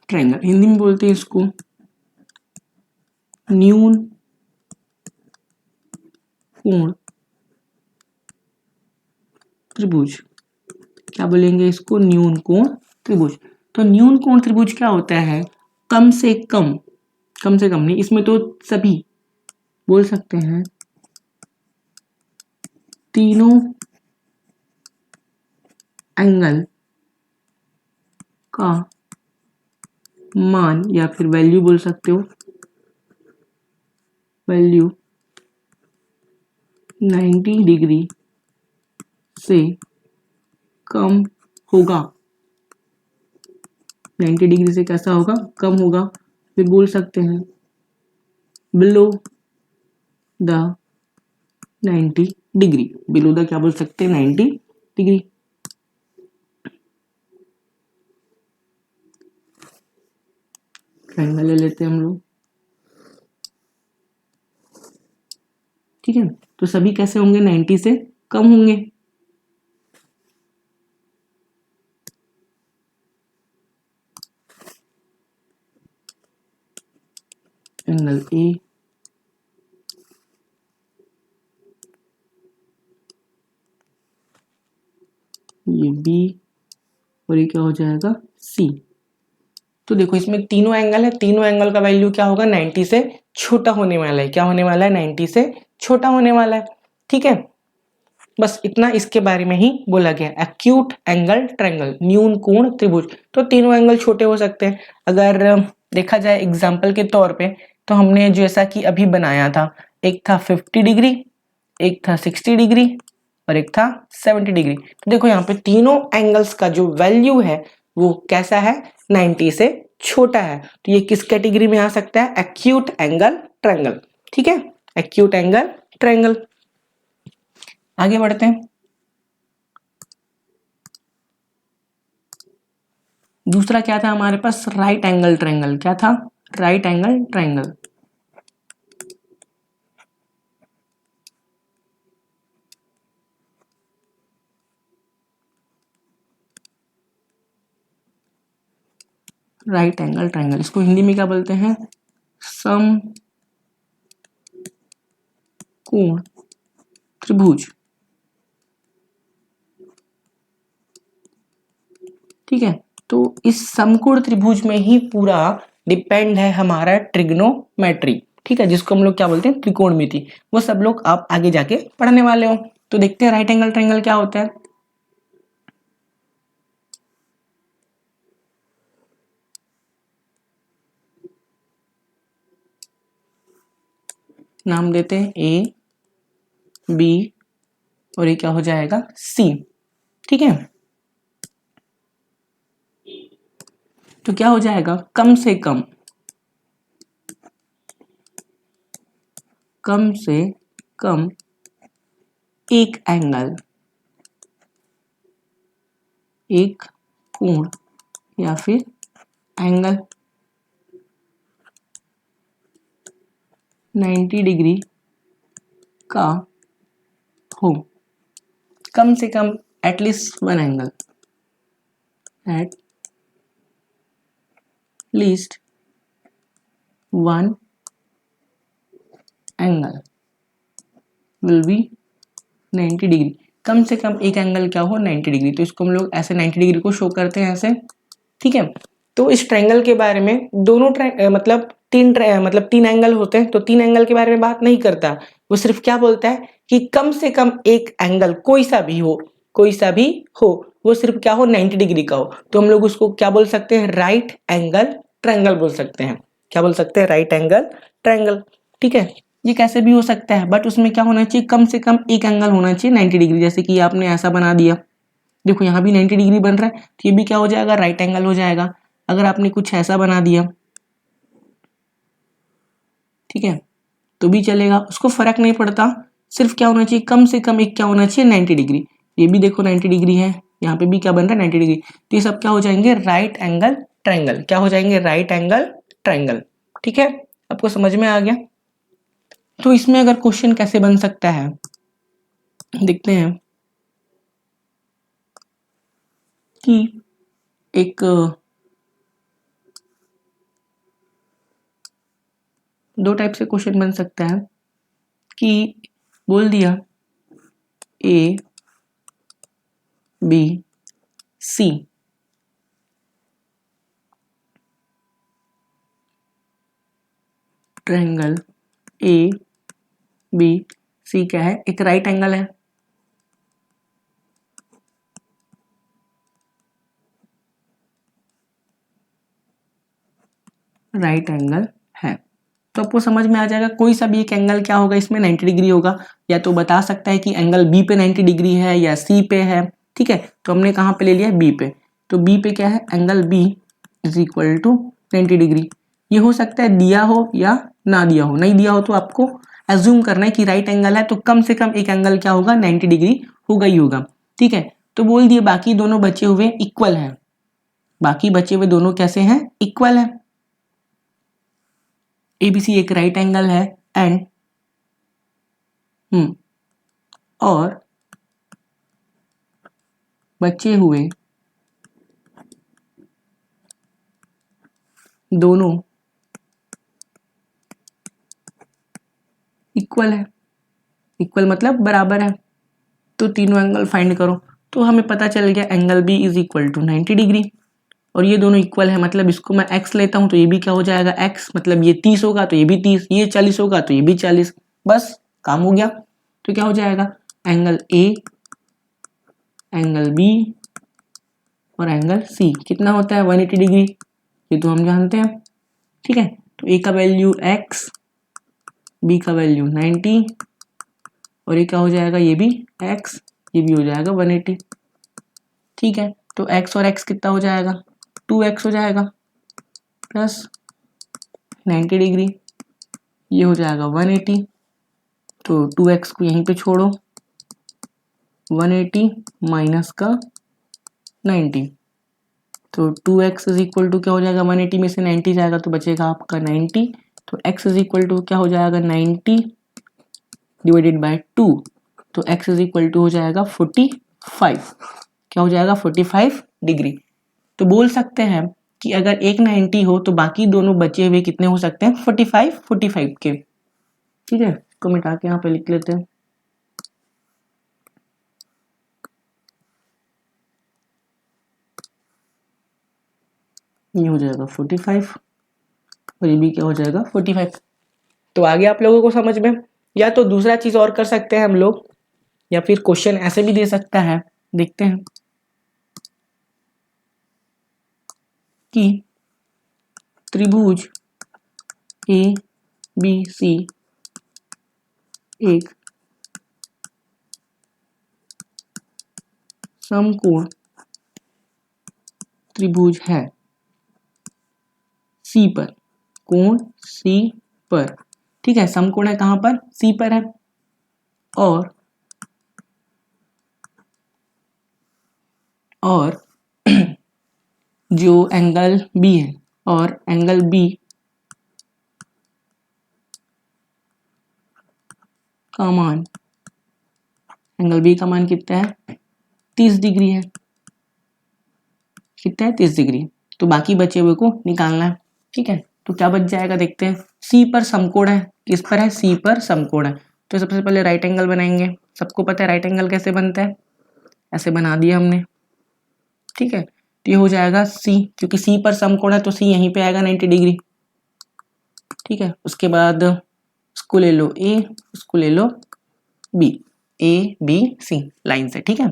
triangle, Hindi में बोलते हैं इसको न्यून कोण त्रिभुज, क्या बोलेंगे इसको न्यून कोण त्रिभुज। तो न्यून कोण त्रिभुज क्या होता है, कम से कम नहीं, इसमें तो सभी बोल सकते हैं, तीनों एंगल का मान या फिर वैल्यू बोल सकते हो, वैल्यू 90 डिग्री से कम होगा, 90 डिग्री से कैसा होगा, कम होगा, फिर बोल सकते हैं below the 90 degree, below the क्या बोल सकते हैं, 90 डिग्री। ट्रायंगल ले लेते हैं हम लोग, ठीक है। तो सभी कैसे होंगे, 90 से कम होंगे। एंगल ए, ये बी, और ये क्या हो जाएगा, सी। तो देखो इसमें तीनों एंगल है, तीनों एंगल का वैल्यू क्या होगा, 90 से छोटा होने वाला है। क्या होने वाला है, 90 से छोटा होने वाला है, ठीक है। बस इतना इसके बारे में ही बोला गया। एक्यूट एंगल ट्रायंगल, न्यून कोण त्रिभुज, तो तीनों एंगल छोटे हो सकते हैं। अगर देखा जाए एग्जाम्पल के तौर पे, तो हमने जैसा कि अभी बनाया था, एक था 50 डिग्री, एक था 60 डिग्री, और एक था 70 डिग्री। तो देखो यहाँ पे तीनों एंगल्स का जो वैल्यू है वो कैसा है, 90 से छोटा है। तो ये किस कैटेगरी में आ सकता है, एक्यूट एंगल ट्रायंगल, ठीक है, एक्यूट एंगल ट्रायंगल। आगे बढ़ते हैं। दूसरा क्या था हमारे पास, राइट एंगल ट्रायंगल। क्या था, right angle triangle. Right angle triangle, इसको हिंदी में क्या बोलते हैं, सम कोण त्रिभुज, ठीक है। तो इस समकोण त्रिभुज में ही पूरा डिपेंड है हमारा ट्रिग्नोमेट्री, ठीक है, जिसको हम लोग क्या बोलते हैं, त्रिकोणमिति। वो सब लोग आप आगे जाके पढ़ने वाले हो। तो देखते हैं राइट एंगल ट्रायंगल क्या होता है। नाम देते हैं ए, बी, और ये क्या हो जाएगा, सी, ठीक है। तो क्या हो जाएगा, कम से कम, कम से कम एक एंगल, एक कोण या फिर एंगल 90 डिग्री का हो, कम से कम at least one angle, at least one angle will be 90 degree. कम से कम एक एंगल क्या हो, 90 डिग्री। तो इसको हम लोग ऐसे 90 डिग्री को शो करते हैं ऐसे, ठीक है। तो इस ट्रायंगल के बारे में दोनों मतलब तीन एंगल होते हैं, तो तीन एंगल के बारे में बात नहीं करता। वो सिर्फ क्या बोलता है कि कम से कम एक एंगल कोई सा भी हो, कोई सा भी हो, वो सिर्फ क्या हो, 90 डिग्री का हो। तो हम लोग उसको क्या बोल सकते हैं, राइट एंगल ट्रायंगल बोल सकते हैं। क्या बोल सकते हैं, राइट एंगल ट्रायंगल, ठीक है। ये कैसे भी हो सकता है, बट उसमें क्या होना चाहिए, कम से कम एक एंगल होना चाहिए 90 डिग्री। जैसे कि आपने ऐसा बना दिया, देखो यहाँ भी 90 डिग्री बन रहा है, तो ये भी क्या हो जाएगा, राइट एंगल हो जाएगा। अगर आपने कुछ ऐसा बना दिया, ठीक है, तो भी चलेगा, उसको फर्क नहीं पड़ता। सिर्फ क्या होना चाहिए, कम से कम एक क्या होना चाहिए, 90 डिग्री। ये भी देखो 90 डिग्री है, यहाँ पे भी क्या बन रहा है, 90 डिग्री। तो ये सब क्या हो जाएंगे, राइट एंगल ट्रायंगल। क्या हो जाएंगे, राइट एंगल ट्रायंगल, ठीक है। आपको समझ में आ गया। तो इसमें अगर क्वेश्चन कैसे बन सकता है, देखते हैं कि एक दो टाइप से क्वेश्चन बन सकता है कि बोल दिया A, B, C, triangle A, B, C क्या है, एक राइट एंगल है, राइट एंगल है। तो आपको समझ में आ जाएगा कोई सा भी एक एंगल क्या होगा इसमें 90 डिग्री होगा, या तो बता सकता है कि एंगल बी पे 90 डिग्री है या सी पे है। ठीक है, तो हमने कहाँ पे ले लिया बी पे, तो बी पे क्या है angle B is equal to 90 degree. ये हो सकता है दिया हो या ना दिया हो, नहीं दिया हो तो आपको एज्यूम करना है कि राइट एंगल है तो कम से कम एक एंगल क्या होगा 90 डिग्री होगा ही होगा। ठीक है, तो बोल दिए बाकी दोनों बचे हुए इक्वल हैं, बाकी बचे हुए दोनों कैसे हैं इक्वल है। एबीसी एक राइट एंगल है एंड और बचे हुए दोनों इक्वल है, इक्वल मतलब बराबर है। तो तीनों एंगल फाइंड करो, तो हमें पता चल गया angle B is equal to 90 degree और ये दोनों इक्वल है, मतलब इसको मैं x लेता हूँ तो ये भी क्या हो जाएगा x, मतलब ये 30 होगा तो ये भी 30, ये 40 होगा तो ये भी 40, बस काम हो गया। तो क्या हो जाएगा एंगल ए, एंगल बी और एंगल सी कितना होता है 180 डिग्री, ये तो हम जानते हैं। ठीक है, तो ए का वैल्यू x, बी का वैल्यू 90 और ये क्या हो जाएगा ये भी x, ये भी हो जाएगा 180। ठीक है, तो x और x कितना हो जाएगा 2x हो जाएगा प्लस 90 डिग्री, ये हो जाएगा 180। तो 2x को यहीं पे छोड़ो, 180 माइनस का 90, तो 2x इज इक्वल टू क्या हो जाएगा 180 में से 90 जाएगा तो बचेगा आपका 90, तो x इज इक्वल टू क्या हो जाएगा 90 डिवाइडेड बाय 2, तो x इज इक्वल टू हो जाएगा 45, क्या हो जाएगा 45 डिग्री। तो बोल सकते हैं कि अगर एक 90 हो तो बाकी दोनों बचे हुए कितने हो सकते हैं 45 के। ठीक है, इसको मिटा के यहाँ पे लिख लेते हैं, ये हो जाएगा 45 और ये भी क्या हो जाएगा 45। तो आगे आप लोगों को समझ में, या तो दूसरा चीज और कर सकते हैं हम लोग, या फिर क्वेश्चन ऐसे भी दे सकता है, देखते हैं कि त्रिभुज ए बी सी एक समकोण त्रिभुज है सी पर, कोण सी पर। ठीक है, समकोण है कहां पर सी पर है, और जो एंगल बी है और एंगल बी का मान, एंगल बी का मान कितना है 30 डिग्री है, कितना है 30 डिग्री, तो बाकी बचे हुए को निकालना है। ठीक है, तो क्या बच जाएगा देखते हैं, सी पर समकोण है, किस पर है सी पर समकोण है, तो सबसे पहले राइट एंगल बनाएंगे, सबको पता है राइट एंगल कैसे बनता है, ऐसे बना दिया हमने। ठीक है, तो ये हो जाएगा सी, क्योंकि सी पर समकोण है तो सी यहीं पे आएगा 90 डिग्री। ठीक है, उसके बाद उसको ले लो ए, उसको ले लो B, A B C line से। ठीक है,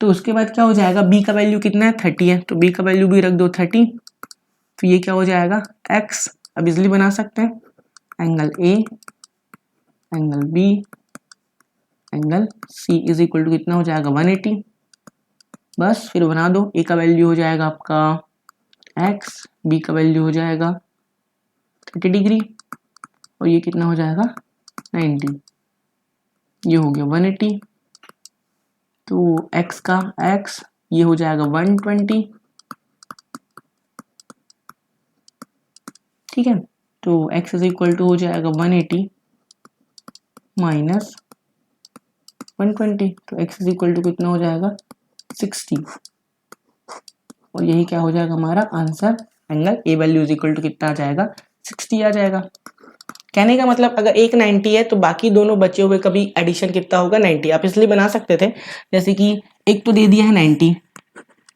तो उसके बाद क्या हो जाएगा बी का वैल्यू कितना है 30 है, तो बी का वैल्यू भी रख दो 30, तो ये क्या हो जाएगा x, अब इजली बना सकते हैं angle A, angle B, angle C is equal to कितना हो जाएगा 180, बस फिर बना दो, ए का वैल्यू हो जाएगा आपका x, बी का वैल्यू हो जाएगा 30 डिग्री और ये कितना हो जाएगा 90, ये हो गया 180, तो x का x ये हो जाएगा 120। ठीक है, तो x इज इक्वल टू हो जाएगा 180 माइनस 120, तो x इज इक्वल टू कितना हो जाएगा 60 और यही क्या हो जाएगा हमारा answer, angle A value is equal to कितना आ जाएगा 60 आ जाएगा। कहने का मतलब अगर एक 90 है तो बाकी दोनों बचे हुए का भी एडिशन कितना होगा 90, आप इसलिए बना सकते थे जैसे कि एक तो दे दिया है 90,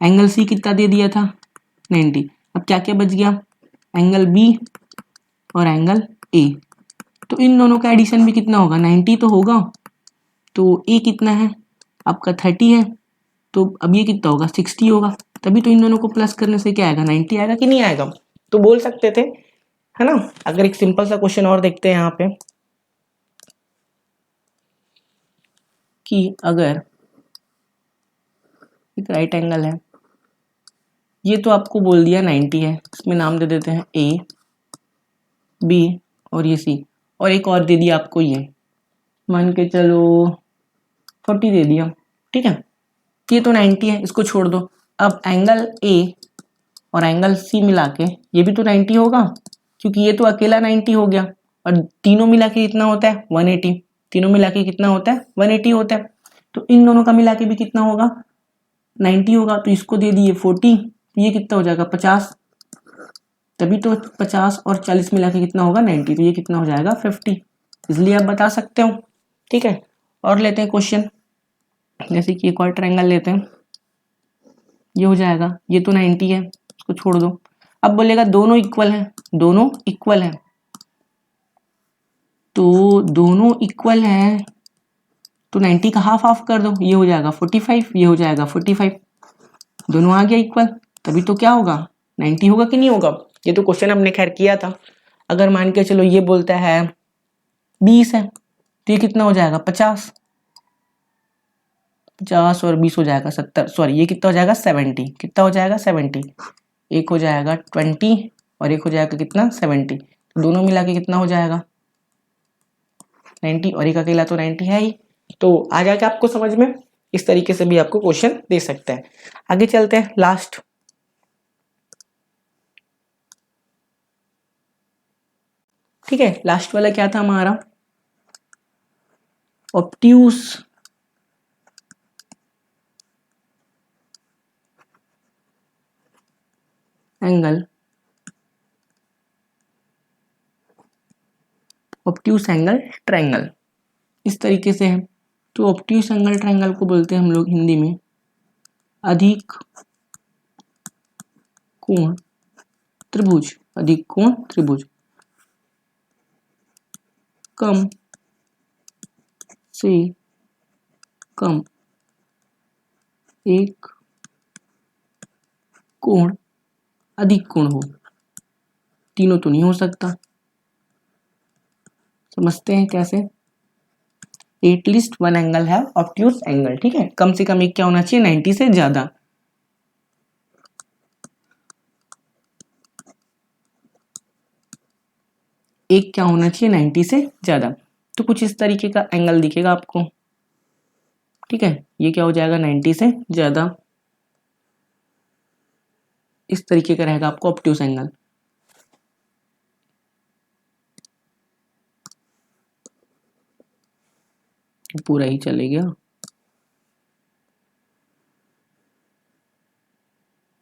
एंगल सी कितना दे दिया था 90, अब क्या क्या बच गया एंगल बी और एंगल ए, तो इन दोनों का एडिशन भी कितना होगा 90 तो होगा, तो ए कितना है आपका 30 है, तो अब ये कितना होगा 60 होगा, तभी तो इन दोनों को प्लस करने से क्या आएगा 90 आएगा कि नहीं आएगा। तो बोल सकते थे है ना। अगर एक सिंपल सा क्वेश्चन और देखते हैं यहाँ पे कि अगर एक राइट एंगल है, ये तो आपको बोल दिया 90 है, इसमें नाम दे देते हैं ए बी और ये सी, और एक और दे दिया आपको ये, मान के चलो 40 दे दिया, ठीक है। ये तो 90 है, इसको छोड़ दो। अब एंगल ए और एंगल सी मिला के ये भी तो 90 होगा, क्योंकि ये तो अकेला 90 हो गया, और तीनों मिला के कितना होता है 180, तीनों मिला के कितना होता है 180 होता है। तो इन दोनों का मिला के भी कितना होगा 90 होगा, तो इसको दे दिए 40, तो ये कितना हो जाएगा 50, तभी तो 50 और 40 मिला के कितना होगा 90, तो ये कितना हो जाएगा 50, इसलिए आप बता सकते हो, ठीक है। और लेते हैं क्वेश्चन, जैसे कि एक और ट्रायंगल लेते हैं, ये हो जाएगा, ये तो 90 है, इसको छोड़ दो। अब बोलेगा दोनों इक्वल हैं, दोनों इक्वल हैं, तो दोनों इक्वल हैं तो 90 का हाफ हाफ कर दो, ये हो जाएगा 45, ये हो जाएगा 45, दोनों आ गया इक्वल, तभी तो क्या होगा 90 होगा कि नहीं होगा। ये तो क्वेश्चन हमने खैर किया था। अगर मान के चलो ये बोलता है 20 है, तो ये कितना हो जाएगा 50, 50 और 20 हो जाएगा 70, सॉरी ये कितना हो जाएगा 70, कितना हो जाएगा 70, एक हो जाएगा 20 और एक हो जाएगा कितना 70, तो दोनों मिला के कितना हो जाएगा 90, और एक अकेला तो 90 है ही। तो आ जाएगा आपको समझ में, इस तरीके से भी आपको क्वेश्चन दे सकता है। आगे चलते हैं, लास्ट ठीक है, लास्ट वाला क्या था हमारा, obtuse angle, obtuse angle triangle, इस तरीके से है। तो ऑब्ट्यूस एंगल ट्रायंगल को बोलते हैं हम लोग हिंदी में अधिक कोण त्रिभुज, अधिक कोण त्रिभुज, कम से कम एक कोण अधिक कोण हो, तीनों तो नहीं हो सकता, समझते हैं कैसे। एटलीस्ट वन एंगल है ऑब्ट्यूस एंगल, ठीक है, कम से कम एक क्या होना चाहिए 90 से ज्यादा, एक क्या होना चाहिए 90 से ज्यादा। तो कुछ इस तरीके का एंगल दिखेगा आपको, ठीक है, ये क्या हो जाएगा 90 से ज्यादा, इस तरीके का रहेगा आपको ऑब्ट्यूस एंगल। पूरा ही चलेगा,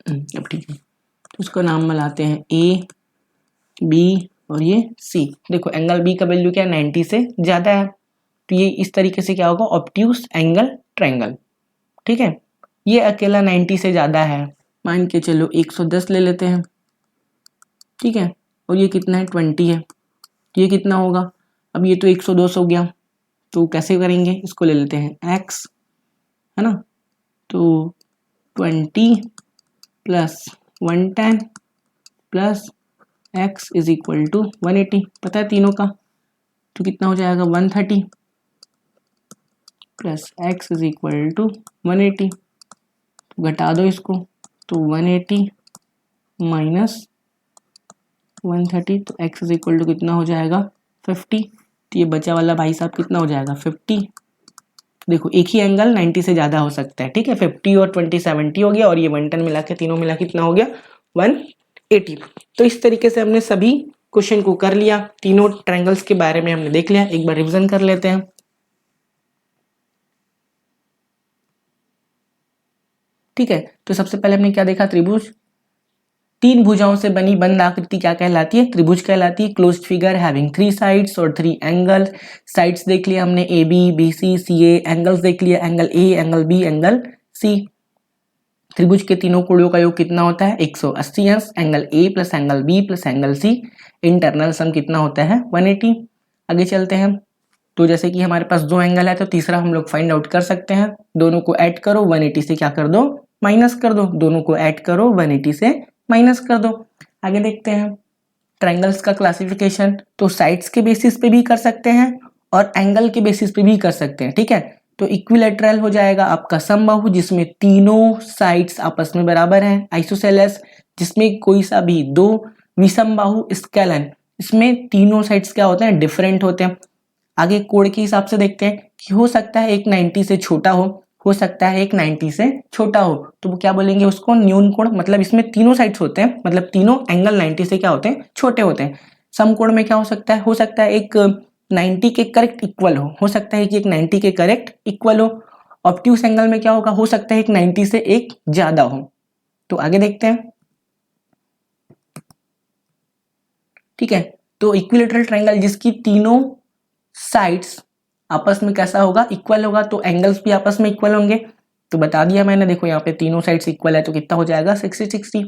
अब ठीक है, तो उसका नाम मिलाते हैं ए बी और ये सी। देखो एंगल बी का वैल्यू क्या है 90 से ज्यादा है, तो ये इस तरीके से क्या होगा ऑब्ट्यूस एंगल ट्रायंगल, ठीक है। ये अकेला 90 से ज्यादा है, मान के चलो 110 ले लेते हैं, ठीक है, और ये कितना है 20 है, तो ये कितना होगा, अब ये तो 110 हो गया, तो कैसे करेंगे, इसको ले लेते हैं x, है ना, तो 20 plus 110 plus x is equal to 180, पता है तीनों का, तो कितना हो जाएगा 130 plus x is equal to 180, तो घटा दो इसको, तो 180 माइनस 130, तो x इज इक्वल टू कितना हो जाएगा 50, तो ये बचा वाला भाई साहब कितना हो जाएगा 50। देखो एक ही एंगल 90 से ज़्यादा हो सकता है, ठीक है, 50 और 20 70 हो गया, और ये 110 मिला के तीनों मिला कितना हो गया 180। तो इस तरीके से हमने सभी क्वेश्चन को कर लिया, तीनों ट्रायंगल्स के बारे में हमने देख लिया, एक बार रिवीजन कर लेते हैं। ठीक है, तो सबसे पहले हमने क्या देखा, त्रिभुज, तीन भुजाओं से बनी बंद आकृति क्या कहलाती है, त्रिभुज कहलाती है। क्लोज्ड फिगर हैविंग 3 साइड्स और 3 एंगल्स, साइड्स देख लिया हमने A B B C C A, angles देख लिया angle A angle B angle C. त्रिभुज के तीनों कोणों का योग कितना होता है 180 अंश, angle A plus angle B plus angle C, internal sum कितना होता है 180। आगे चलते हैं, तो जैसे कि हमारे पास दो एंगल है, तो तीसरा हम लोग फाइंड आउट कर सकते हैं, दोनों को ऐड करो 180 से क्या कर दो माइनस कर दो, दोनों को ऐड करो 180 से माइनस कर दो। आगे देखते हैं, ट्रायंगल्स का क्लासिफिकेशन तो साइड्स के बेसिस पे भी कर सकते हैं और एंगल के बेसिस पे भी कर सकते हैं, ठीक है। तो इक्विलैटरल हो जाएगा आपका समबाहु जिसमें तीनों साइड्स आपस में बराबर हैं। आइसोसेलेस जिसमें कोई सा भी दो विषमबाहु स्केलन, इसमें तीनों साइड्स क्या होते हैं, डिफरेंट होते हैं। आगे कोण के हिसाब से देखते हैं कि हो सकता है एक 90 से छोटा हो सकता है एक 90 से छोटा हो, तो वो क्या बोलेंगे उसको, न्यून कोण। मतलब इसमें तीनों साइड्स होते हैं, मतलब तीनों एंगल 90 से क्या होते हैं, छोटे होते हैं। समकोण में क्या हो सकता है एक 90 के करेक्ट इक्वल हो सकता है कि एक 90 के करेक्ट इक्वल हो। ऑब्ट्यूस एंगल में क्या होगा, हो सकता है एक 90 से एक ज्यादा हो। तो आगे देखते हैं, ठीक है। तो इक्विलैटरल ट्रायंगल जिसकी तीनों साइड्स आपस में कैसा होगा, इक्वल होगा, तो एंगल्स भी आपस में इक्वल होंगे। तो बता दिया मैंने, देखो यहाँ पे तीनों साइड्स इक्वल है तो कितना हो जाएगा 60-60।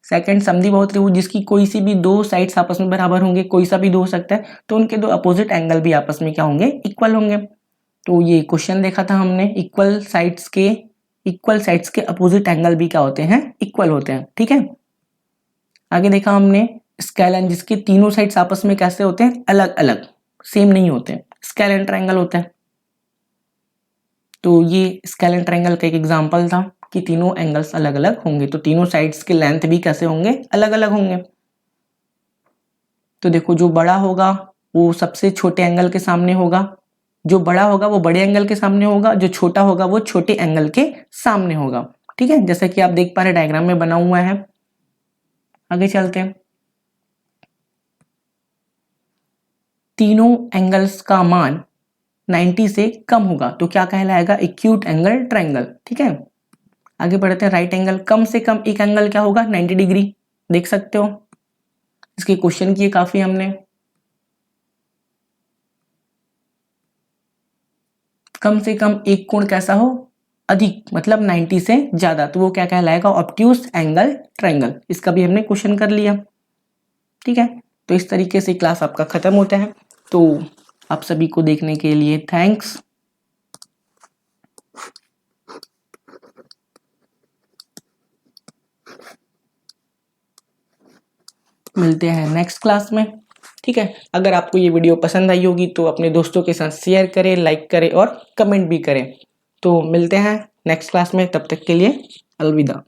सेकंड समद्विबाहु त्रिभुज जिसकी कोई सी भी दो साइड्स आपस में बराबर होंगे, कोई सा भी दो हो सकता है, तो उनके दो अपोजिट एंगल भी आपस में क्या होंगे, इक्वल होंगे। तो ये क्वेश्चन देखा था हमने, इक्वल साइड्स के अपोजिट एंगल भी क्या होते हैं, इक्वल होते हैं, ठीक है। आगे देखा हमने स्केलन जिसके तीनों साइड्स आपस में कैसे होते हैं, अलग अलग, सेम नहीं होते, स्केलन ट्रायंगल होता है। तो ये स्केलन ट्रायंगल का एक एग्जांपल था कि तीनों एंगल्स अलग अलग होंगे, तो तीनों साइड्स के लेंथ भी कैसे होंगे, अलग अलग होंगे। तो देखो जो बड़ा होगा वो सबसे छोटे एंगल के सामने होगा, जो बड़ा होगा वो बड़े एंगल के सामने होगा, जो छोटा होगा वो छोटे एंगल के सामने होगा, ठीक है। जैसे कि आप देख पा रहे डायग्राम में बना हुआ है। आगे चलते हैं, तीनों एंगल्स का मान 90 से कम होगा तो क्या कहलाएगा, एक्यूट एंगल ट्रायंगल, ठीक है। आगे बढ़ते हैं, राइट एंगल कम से कम एक एंगल क्या होगा, 90 डिग्री, देख सकते हो इसके क्वेश्चन किए काफी हमने। कम से कम एक कोण कैसा हो, अधिक, मतलब 90 से ज्यादा, तो वो क्या कहलाएगा, ऑब्ट्यूस एंगल ट्रायंगल। इसका भी हमने क्वेश्चन कर लिया, ठीक है। तो इस तरीके से क्लास आपका खत्म होता है। तो आप सभी को देखने के लिए थैंक्स। मिलते हैं नेक्स्ट क्लास में, ठीक है। अगर आपको ये वीडियो पसंद आई होगी तो अपने दोस्तों के साथ शेयर करें, लाइक करें और कमेंट भी करें। तो मिलते हैं नेक्स्ट क्लास में, तब तक के लिए अलविदा।